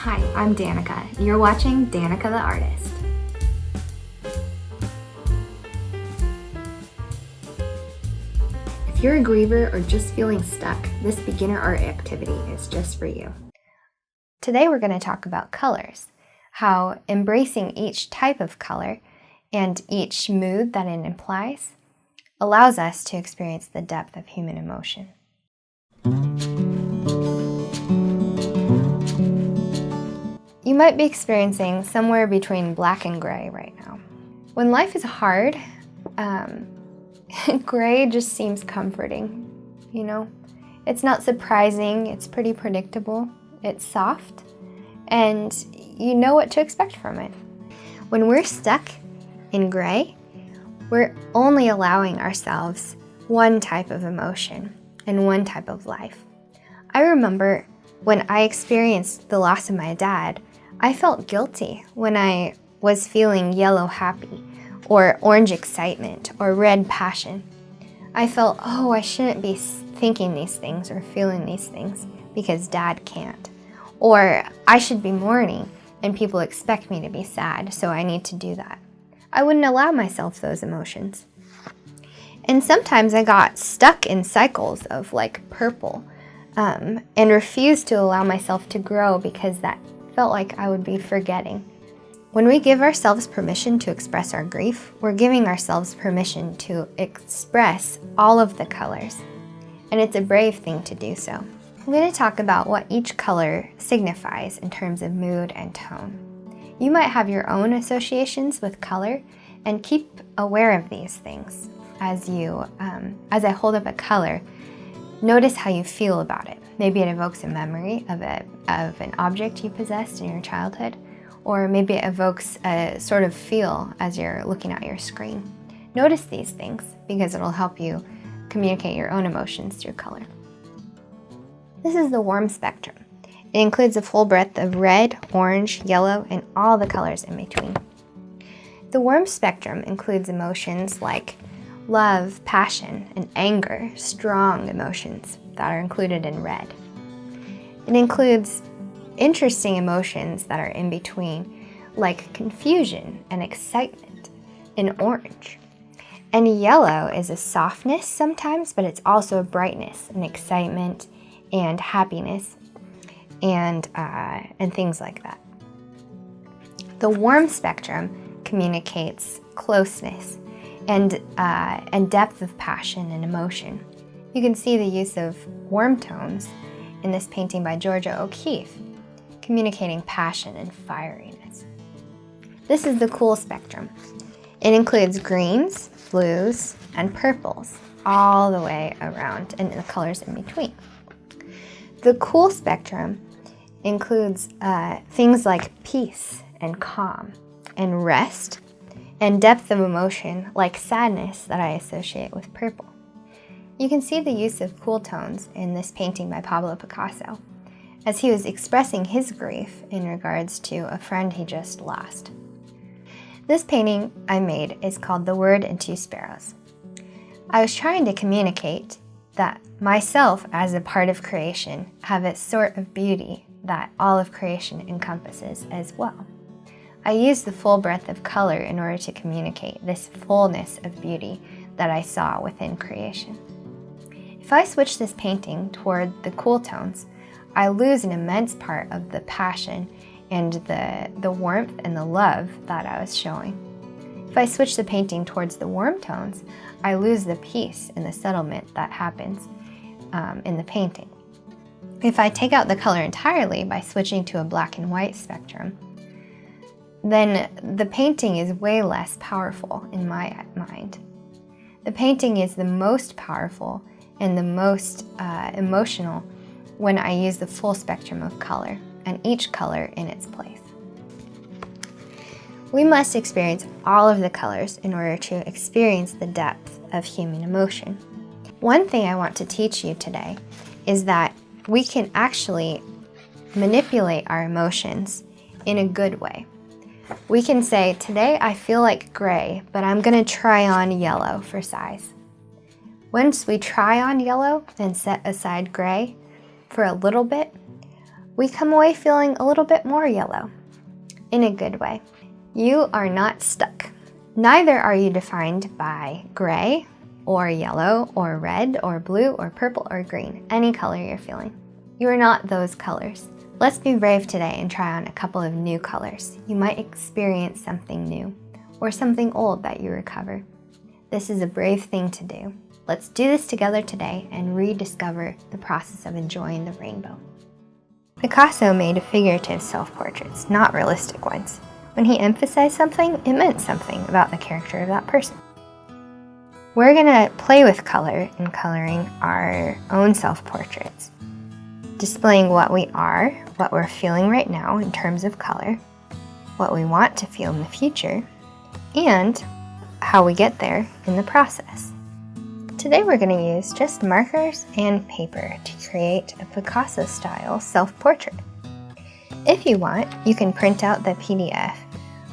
Hi, I'm Danica. You're watching Danica the Artist. If you're a griever or just feeling stuck, this beginner art activity is just for you. Today we're going to talk about colors, how embracing each type of color and each mood that it implies allows us to experience the depth of human emotion. You might be experiencing somewhere between black and gray right now. When life is hard, gray just seems comforting, you know? It's not surprising, it's pretty predictable, it's soft, and you know what to expect from it. When we're stuck in gray, we're only allowing ourselves one type of emotion and one type of life. I remember when I experienced the loss of my dad, I felt guilty when I was feeling yellow happy, or orange excitement, or red passion. I felt, oh, I shouldn't be thinking these things or feeling these things because Dad can't. Or I should be mourning and people expect me to be sad, so I need to do that. I wouldn't allow myself those emotions. And sometimes I got stuck in cycles of like purple and refused to allow myself to grow because that felt like I would be forgetting. When we give ourselves permission to express our grief, we're giving ourselves permission to express all of the colors. And it's a brave thing to do so. I'm going to talk about what each color signifies in terms of mood and tone. You might have your own associations with color, and keep aware of these things. As I hold up a color, notice how you feel about it. Maybe it evokes a memory of an object you possessed in your childhood, or maybe it evokes a sort of feel as you're looking at your screen. Notice these things because it'll help you communicate your own emotions through color. This is the warm spectrum. It includes a full breadth of red, orange, yellow, and all the colors in between. The warm spectrum includes emotions like love, passion, and anger, strong emotions that are included in red. It includes interesting emotions that are in between, like confusion and excitement in orange. And yellow is a softness sometimes, but it's also a brightness and excitement and happiness and things like that. The warm spectrum communicates closeness and depth of passion and emotion. You can see the use of warm tones in this painting by Georgia O'Keeffe, communicating passion and fieriness. This is the cool spectrum. It includes greens, blues, and purples all the way around, and the colors in between. The cool spectrum includes things like peace and calm and rest and depth of emotion like sadness that I associate with purple. You can see the use of cool tones in this painting by Pablo Picasso as he was expressing his grief in regards to a friend he just lost. This painting I made is called The Word and Two Sparrows. I was trying to communicate that myself as a part of creation have a sort of beauty that all of creation encompasses as well. I used the full breadth of color in order to communicate this fullness of beauty that I saw within creation. If I switch this painting toward the cool tones, I lose an immense part of the passion and the warmth and the love that I was showing. If I switch the painting towards the warm tones, I lose the peace and the settlement that happens in the painting. If I take out the color entirely by switching to a black and white spectrum, then the painting is way less powerful in my mind. The painting is the most powerful and the most emotional when I use the full spectrum of color and each color in its place. We must experience all of the colors in order to experience the depth of human emotion. One thing I want to teach you today is that we can actually manipulate our emotions in a good way. We can say, today I feel like gray, but I'm gonna try on yellow for size. Once we try on yellow and set aside gray for a little bit, we come away feeling a little bit more yellow, in a good way. You are not stuck. Neither are you defined by gray or yellow or red or blue or purple or green, any color you're feeling. You are not those colors. Let's be brave today and try on a couple of new colors. You might experience something new or something old that you recover. This is a brave thing to do. Let's do this together today and rediscover the process of enjoying the rainbow. Picasso made figurative self-portraits, not realistic ones. When he emphasized something, it meant something about the character of that person. We're gonna play with color in coloring our own self-portraits, displaying what we are, what we're feeling right now in terms of color, what we want to feel in the future, and how we get there in the process. Today we're going to use just markers and paper to create a Picasso-style self-portrait. If you want, you can print out the PDF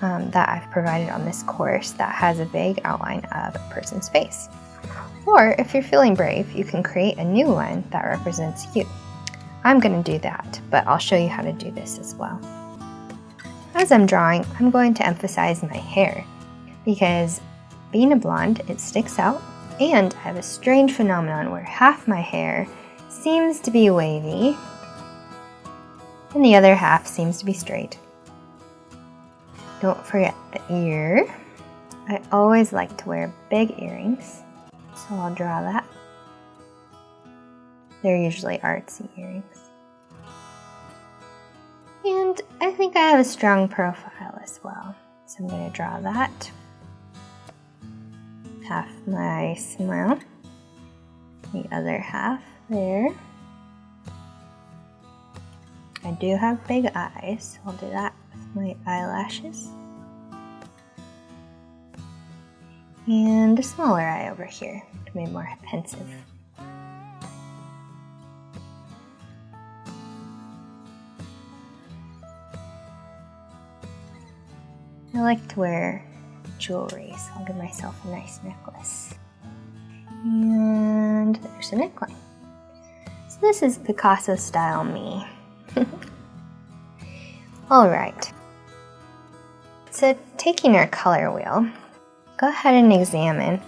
that I've provided on this course that has a vague outline of a person's face. Or if you're feeling brave, you can create a new one that represents you. I'm going to do that, but I'll show you how to do this as well. As I'm drawing, I'm going to emphasize my hair because being a blonde, it sticks out, and I have a strange phenomenon where half my hair seems to be wavy and the other half seems to be straight. Don't forget the ear. I always like to wear big earrings, so I'll draw that. They're usually artsy earrings. And I think I have a strong profile as well, so I'm going to draw that. Half my smile, the other half there. I do have big eyes, so I'll do that with my eyelashes. And a smaller eye over here to be more pensive. I like to wear jewelry, so I'll give myself a nice necklace. And there's a neckline. So this is Picasso style me. Alright. So taking our color wheel, go ahead and examine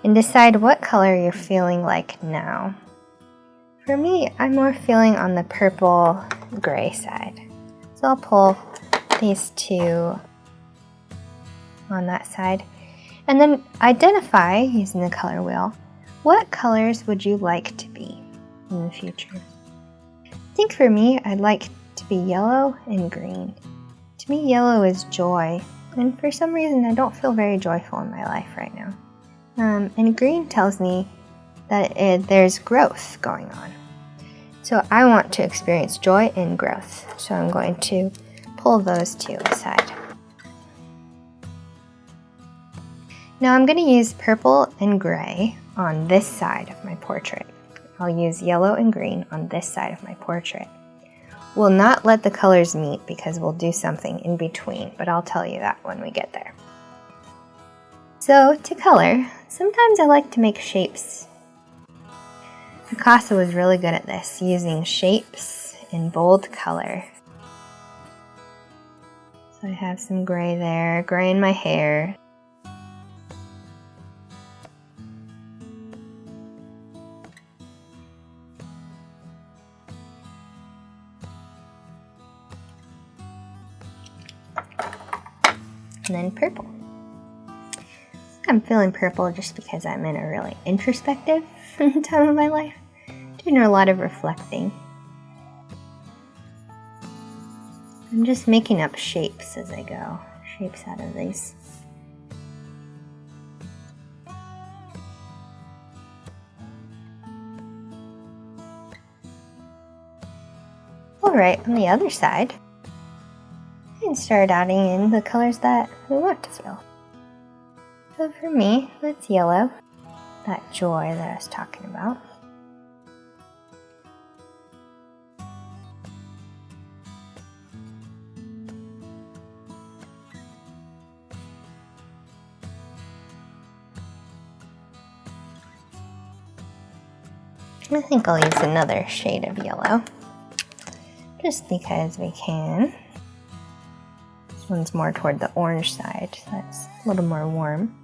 and decide what color you're feeling like now. For me, I'm more feeling on the purple gray side. So I'll pull these two on that side, and then identify, using the color wheel, what colors would you like to be in the future. I think for me, I'd like to be yellow and green. To me, yellow is joy, and for some reason I don't feel very joyful in my life right now. And green tells me that there's growth going on. So I want to experience joy and growth, so I'm going to pull those two aside. Now I'm going to use purple and gray on this side of my portrait. I'll use yellow and green on this side of my portrait. We'll not let the colors meet because we'll do something in between, but I'll tell you that when we get there. So to color, sometimes I like to make shapes. Picasso was really good at this, using shapes in bold color. So I have some gray there, gray in my hair. And then purple. I'm feeling purple just because I'm in a really introspective time of my life, doing a lot of reflecting. I'm just making up shapes as I go, shapes out of these. Alright, on the other side, and start adding in the colors that we want to feel. So for me, that's yellow, that joy that I was talking about. I think I'll use another shade of yellow, just because we can. This one's more toward the orange side, so that's a little more warm.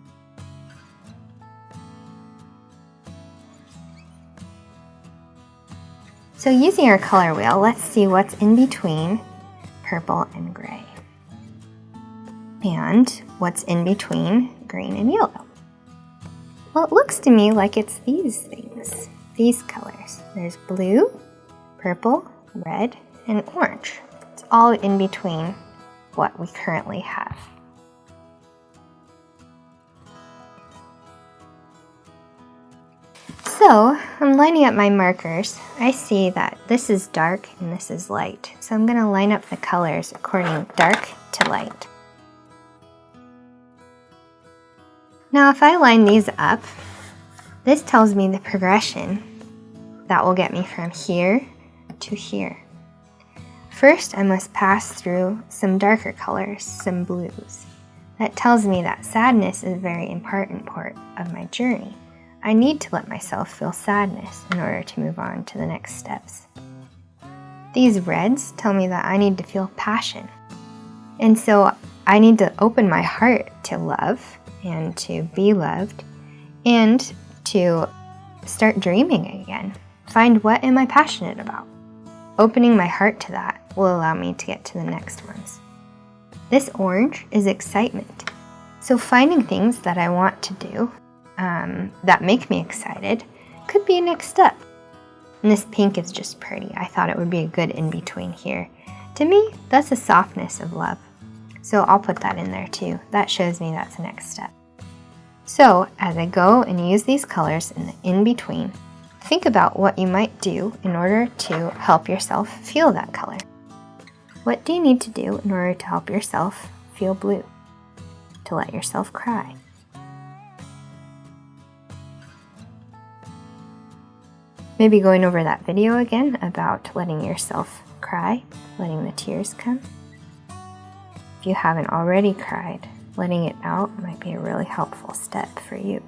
So using our color wheel, let's see what's in between purple and gray. And what's in between green and yellow. Well, it looks to me like it's these things, these colors. There's blue, purple, red, and orange. It's all in between what we currently have. So I'm lining up my markers. I see that this is dark and this is light. So I'm going to line up the colors according dark to light. Now if I line these up, this tells me the progression that will get me from here to here. First, I must pass through some darker colors, some blues. That tells me that sadness is a very important part of my journey. I need to let myself feel sadness in order to move on to the next steps. These reds tell me that I need to feel passion. And so I need to open my heart to love and to be loved and to start dreaming again. Find what am I passionate about. Opening my heart to that will allow me to get to the next ones. This orange is excitement. So finding things that I want to do that make me excited could be a next step. And this pink is just pretty. I thought it would be a good in-between here. To me, that's a softness of love. So I'll put that in there too. That shows me that's the next step. So as I go and use these colors in the in-between, think about what you might do in order to help yourself feel that color. What do you need to do in order to help yourself feel blue? To let yourself cry? Maybe going over that video again about letting yourself cry, letting the tears come. If you haven't already cried, letting it out might be a really helpful step for you.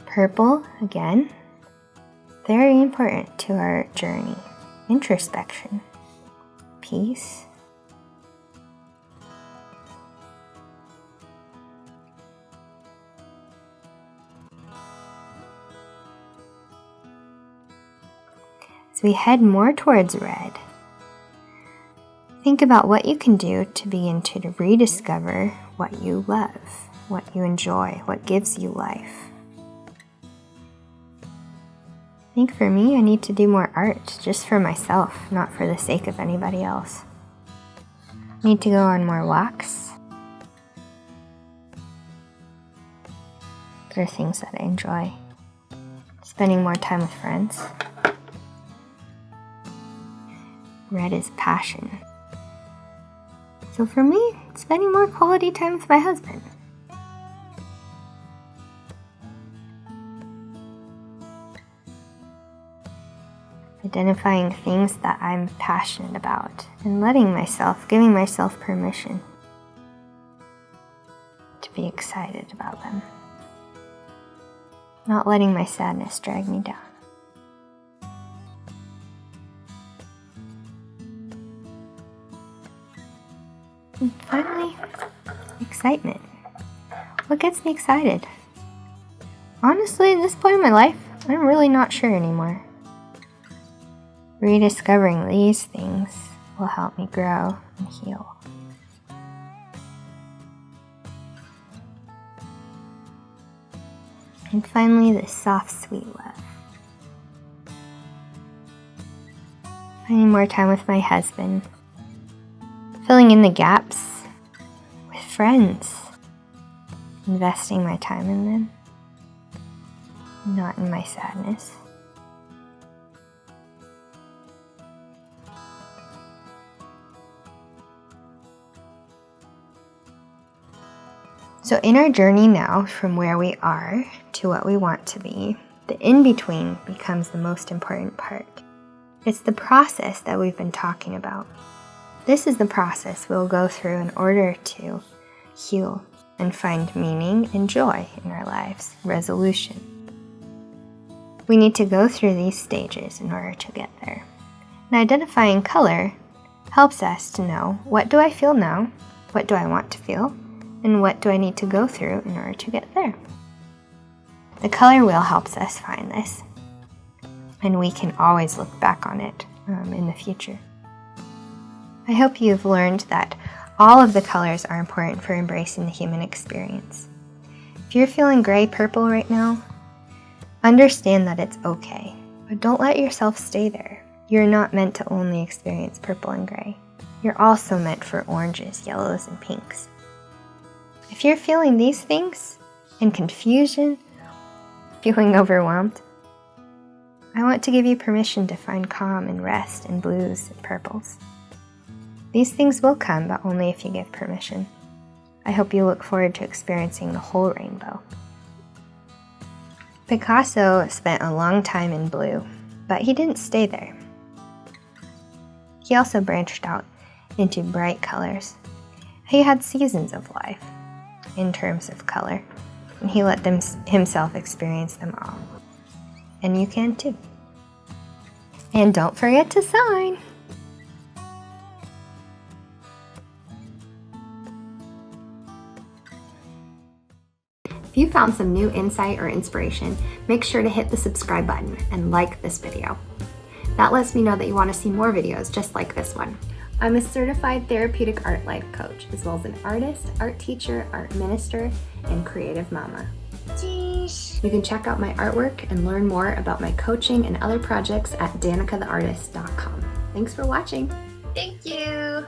Purple, again, very important to our journey. Introspection, peace, as we head more towards red, think about what you can do to begin to rediscover what you love, what you enjoy, what gives you life. I think for me, I need to do more art just for myself, not for the sake of anybody else. I need to go on more walks. There are things that I enjoy. Spending more time with friends. Red is passion. So for me, spending more quality time with my husband. Identifying things that I'm passionate about and giving myself permission to be excited about them. Not letting my sadness drag me down. And finally, excitement. What gets me excited? Honestly, at this point in my life, I'm really not sure anymore. Rediscovering these things will help me grow and heal. And finally, this soft, sweet love. Spending more time with my husband. Filling in the gaps with friends. Investing my time in them. Not in my sadness. So in our journey now, from where we are to what we want to be, the in-between becomes the most important part. It's the process that we've been talking about. This is the process we'll go through in order to heal and find meaning and joy in our lives, resolution. We need to go through these stages in order to get there. And identifying color helps us to know, what do I feel now? What do I want to feel? And what do I need to go through in order to get there? The color wheel helps us find this, and we can always look back on it in the future. I hope you've learned that all of the colors are important for embracing the human experience. If you're feeling gray purple right now, understand that it's okay, but don't let yourself stay there. You're not meant to only experience purple and gray. You're also meant for oranges, yellows, and pinks. If you're feeling these things, and confusion, feeling overwhelmed, I want to give you permission to find calm and rest in blues and purples. These things will come, but only if you give permission. I hope you look forward to experiencing the whole rainbow. Picasso spent a long time in blue, but he didn't stay there. He also branched out into bright colors. He had seasons of life in terms of color, and he let himself experience them all. And you can too. And don't forget to sign! If you found some new insight or inspiration, make sure to hit the subscribe button and like this video. That lets me know that you want to see more videos just like this one. I'm a certified therapeutic art life coach, as well as an artist, art teacher, art minister, and creative mama. Jeez. You can check out my artwork and learn more about my coaching and other projects at danicatheartist.com. Thanks for watching. Thank you.